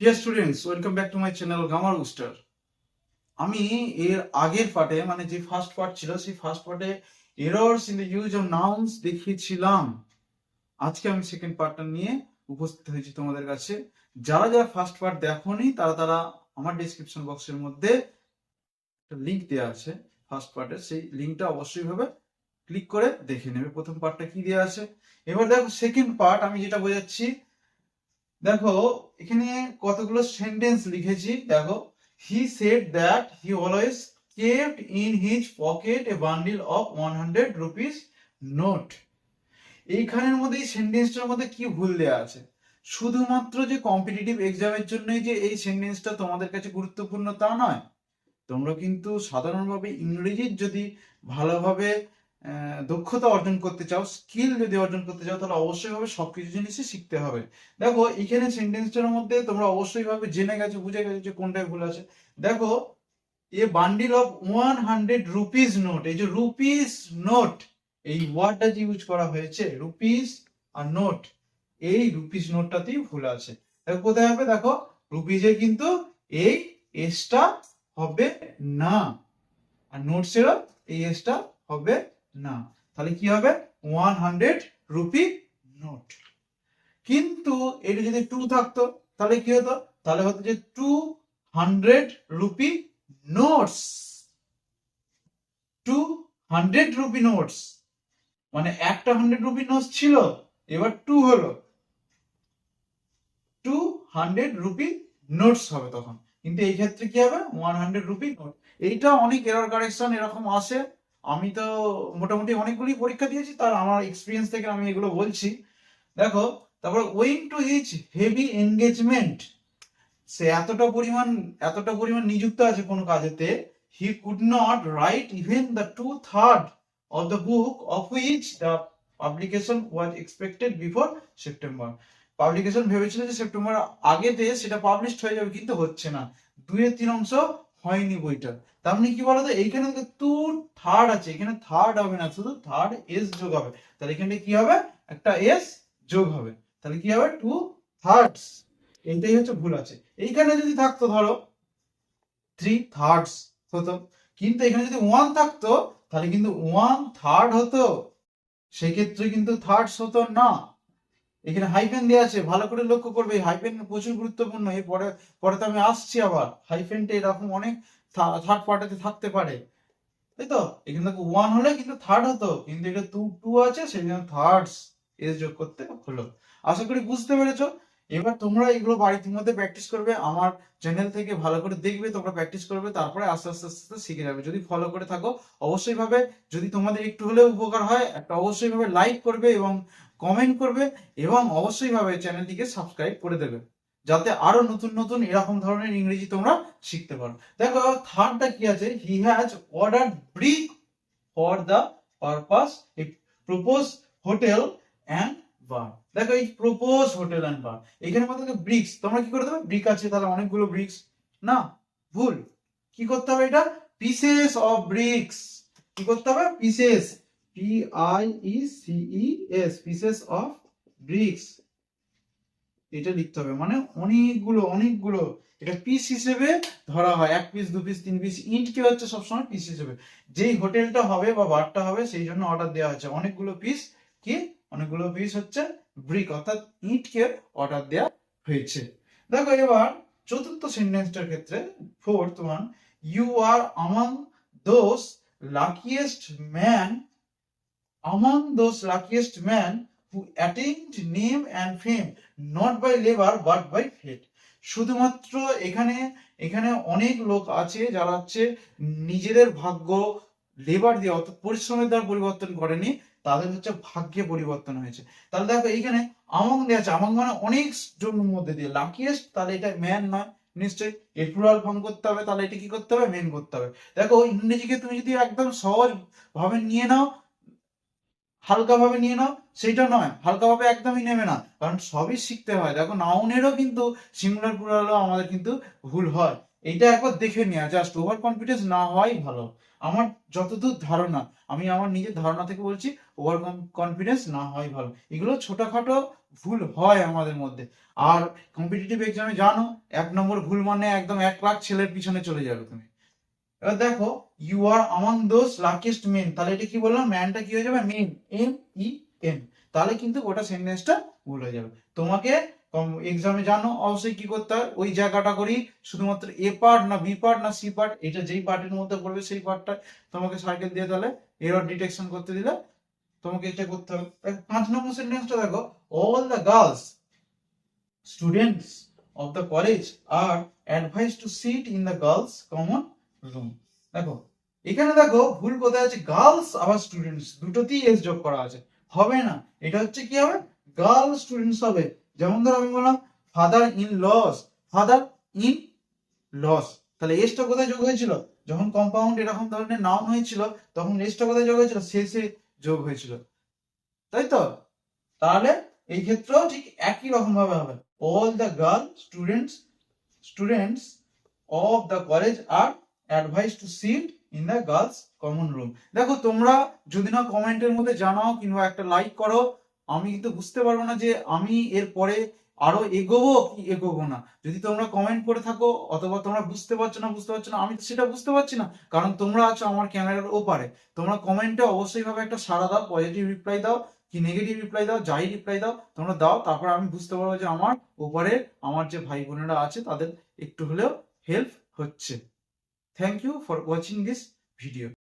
Dear students, welcome back to my channel grammar booster. আমি এর আগের পার্টে মানে যে ফার্স্ট পার্ট ছিল সেই ফার্স্ট পার্টে errors in the use of nouns দেখিয়েছিলাম। আজকে আমি সেকেন্ড পার্টটা নিয়ে উপস্থিত হয়েছি তোমাদের কাছে। যারা যারা ফার্স্ট পার্ট দেখোনি তারা তারা আমার ডেসক্রিপশন বক্সের মধ্যে একটা লিঙ্ক দেওয়া আছে ফার্স্ট পার্টের, সেই লিঙ্কটা অবশ্যই ভাবে ক্লিক করে দেখে নেবে প্রথম পার্টটা কি দেওয়া আছে। এবার দেখো সেকেন্ড পার্ট আমি যেটা বোঝাচ্ছি। দেখো এখানে কতগুলো সেন্টেন্স লিখেছি। দেখো, he said that he always kept in his pocket A bundle of 100 rupees note. এইখানের মধ্যে এই সেন্টেন্সটার মধ্যে কি ভুল দেওয়া আছে? শুধুমাত্র যে কম্পিটিটিভ এক্সামের জন্যই যে এই সেন্টেন্সটা তোমাদের কাছে গুরুত্বপূর্ণ তা নয়। তোমরা কিন্তু সাধারণভাবে ইংরেজির যদি ভালোভাবে দক্ষতা অর্জন করতে চাও, স্কিল যদি অর্জন করতে চাও, তাহলে অবশ্যই ভাবে সবকিছু জিনিসই শিখতে হবে। দেখো এখানে সেন্টেন্সটার মধ্যে তোমরা অবশ্যই ভাবে জেনে গেছো, বুঝে গেছো যে কোনটায় ভুল আছে। দেখো, এ বান্ডিল অফ 100 রুপিস নোট, এই যে রুপিস নোট এই ওয়ার্ডটা যে ইউজ করা হয়েছে রুপিস আর নোট, এই রুপিস নোটটাতেই ভুল আছে। দেখো কোথায় হবে, দেখো রুপিসের কিন্তু এই এসটা হবে না, আর নোটসেরও এই এসটা হবে না। তাহলে কি হবে, 100 রুপি নোট। কিন্তু এটা যদি 2 থাকতো তাহলে কি হতো, তাহলে হতো যে 200 রুপি নোটস। 200 রুপি নোটস মানে একটা 100 রুপি নোটস ছিল, এবার 2 হলো 200 রুপি নোটস হবে তখন। কিন্তু এই ক্ষেত্রে কি হবে, 100 রুপি নোট। এইটা অনেক এরর কারেকশন এরকম আসে। আমি তো মোটামুটি অনেকগুলি পরীক্ষা দিয়েছি, তার আমার এক্সপিরিয়েন্স থেকে আমি এগুলো বলছি। দেখো, তারপর owing to his heavy engagement, সে এতটা পরিমাণ নিযুক্ত আছে কোনো কাজেতে, he could not write even the 2/3 of the book of which the publication was expected before September. Publication ভেবেছিল যে সেপ্টেম্বর আগেতে সেটা পাবলিশড হয়ে যাবে, কিন্তু হচ্ছে না, 2/3 অংশ হয়নি বইটা। তার মানে কি বলতো, এইখানে 2/3 আছে, এখানে থার্ড হবে না, শুধু থার্ড এস যোগ হবে। তাহলে এখানে কি হবে, একটা এস যোগ হবে, তাহলে কি হবে 2/3। এইটাই হচ্ছে ভুল আছে। এইখানে যদি থাকতো ধরো 3/3 হতো, কিন্তু এখানে যদি 1 থাকতো তাহলে কিন্তু 1/3 হতো, সেক্ষেত্রে কিন্তু থার্ডস হতো না। এখানে হাইফেন দেওয়া আছে, ভালো করে লক্ষ্য করবে, হাইফেন প্রচুর গুরুত্বপূর্ণ। এই পরে পরে তো আমি আসছি আবার, হাইফেনটা এরকম অনেক থার্ড পার্টিতে থাকতে পারে, তাই তো। এখানে দেখো 1 হলে কিন্তু থার্ড হতো, কিন্তু এটা 2 আছে, সেই জন্য থার্ডস এস যোগ করতে হলো। আশা করি বুঝতে পেরেছো। এবার তোমরা এগুলো বাড়ির মধ্যে প্র্যাকটিস করবে, আমার চ্যানেল থেকে ভালো করে দেখবে, তোমরা প্র্যাকটিস করবে, তারপরে আস্তে আস্তে আস্তে আস্তে শিখে যাবে যদি ফলো করে থাকো। অবশ্যই ভাবে যদি তোমাদের একটু হলেও উপকার হয়, একটা অবশ্যই ভাবে লাইক করবে এবং কমেন্ট করবে, এবং অবশ্যই ভাবে চ্যানেলটিকে সাবস্ক্রাইব করে দেবে, যাতে আরো নতুন নতুন এরকম ধরনের ইংরেজি তোমরা শিখতে পারো। দেখো থার্ডটা কি আছে, he has order brick for the purpose A propose hotel and bar. দেখো এই প্রপোজ হোটেল অ্যান্ড বার, এখানে মধ্যে ব্রিক্স, তোমরা কি করে দেবে, ব্রিক আছে তাহলে অনেকগুলো ব্রিক্স, না, ভুল। কি করতে হবে, এটা পিসেস অফ ব্রিক্স। কি করতে হবে, pieces, PIECES, pieces of bricks, এটা লিখতে হবে। মানে অনেকগুলো এটা পিস হিসেবে ধরা হয়, 1 পিস 2 পিস 3 পিস। ইন্ট কি হচ্ছে, সবসময় পিস হিসেবে যেই হোটেলটা হবে বা বারটা হবে সেই জন্য অর্ডার দেওয়া হচ্ছে অনেকগুলো পিস। কি, অনেকগুলো পিস হচ্ছে ব্রিক, অর্থাৎ ইটকে অর্ডার দেওয়া হয়েছে। দেখো এবার চতুর্থ সেন্টেন্সটার ক্ষেত্রে, fourth one, you are among those luckiest man who attained name and fame not by labor but by fate। শুধুমাত্র এখানে এখানে অনেক লোক আছে যারা হচ্ছে নিজেদের ভাগ্য লেবার দিয়ে অর্থাৎ পরিশ্রমের দ্বারা পরিবর্তন করেনি, তাদের হচ্ছে ভাগ্যে পরিবর্তন হয়েছে। তাহলে দেখো এইখানে আমং দেওয়া আছে, আমং মানে অনেক জনের মধ্যে দিয়ে, লাকিয়েস্ট তাহলে এটা ম্যান নয় নিশ্চয়ই, এর প্লুরাল ফর্ম করতে হবে, তাহলে এটা কি করতে হবে, মেন করতে হবে। দেখো ইংরেজিকে তুমি যদি একদম সহজ ভাবে নিয়ে নাও, হালকাভাবে নিয়ে নাও, সেটা নয়, হালকাভাবে একদমই নেবে না, কারণ সবই শিখতে হয়। দেখো নাউনেরও কিন্তু সিঙ্গুলার প্লুরালও আমাদের কিন্তু ভুল হয়, এইটা একবার দেখে নেওয়া, জাস্ট ওভার কনফিডেন্স না হওয়াই ভালো। আমার যতদূর ধারণা, আমি আমার নিজের ধারণা থেকে বলছি, ওভার কনফিডেন্স না হওয়াই ভালো। এগুলো ছোটখাটো ভুল হয় আমাদের মধ্যে। আর কম্পিটিটিভ এক্সামে জানো, 1 নম্বর ভুল মানে একদম 1 লাখ ছেলের পিছনে চলে যাবে তুমি। এবার দেখো, you are among those luckiest men, তাহলে এটা কি বললাম, ম্যানটা কি হয়ে যাবে, মেন, MEN, তাহলে কিন্তু ওটা সেন্টেন্সটা ভুল হয়ে যাবে। তোমাকে এক্সামে জানো অবশ্যই কি করতে হয়, ওই জায়গাটা করি শুধুমাত্র এ পার্ট না বি পার্ট না সি পার্ট, এটা যেই পার্টের মধ্যে পড়বে সেই পার্টটা তোমাকে সার্কেল দিয়ে তাহলে এরর ডিটেকশন করতে দিলে তোমাকে এটা করতে হবে। 5 নম্বর সেন্টেন্সটা দেখো, all the girls students of the college are advice to sit in the girls common room. দেখো এখানে দেখো ভুল কোথায় আছে, গার্লস আবার স্টুডেন্টস দুটোতেই এস যোগ করা আছে, হবে না। এটা হচ্ছে কি হবে, গার্ল স্টুডেন্টস হবে। যেমন ধরো আমি বললাম father in laws, father in laws, তাহলে এসটা কোথায় যোগ হয়েছিল, যখন কম্পাউন্ড এরকম ধরনের নাউন হয়েছিল তখন এসটা কোথায় যোগ হয়েছিল, শেষে যোগ হয়েছিল, তাই তো। তাহলে এই ক্ষেত্রেও ঠিক একই রকম ভাবে হবে, all the girl students of the college are advice to sit in the girls common room. দেখো তোমরা যদি না কমেন্টের মধ্যে জানাও কিংবা একটা লাইক করো, আমি কিন্তু বুঝতে পারবো না যে আমি এরপরে আরো এগোবো কি এগোবো না। যদি তোমরা কমেন্ট করে থাকো অথবা তোমরা বুঝতে পারছো না, আমি তো সেটা বুঝতে পারছি না, কারণ তোমরা আছো আমার ক্যামেরার ওপারে। তোমরা কমেন্টে অবশ্যই ভাবে একটা সাড়া দাও, পজিটিভ রিপ্লাই দাও কি নেগেটিভ রিপ্লাই দাও, যাই রিপ্লাই দাও তোমরা দাও, তারপর আমি বুঝতে পারবো যে আমার ওপারে আমার যে ভাই বোনেরা আছে তাদের একটু হলেও হেল্প হচ্ছে। Thank you for watching this video.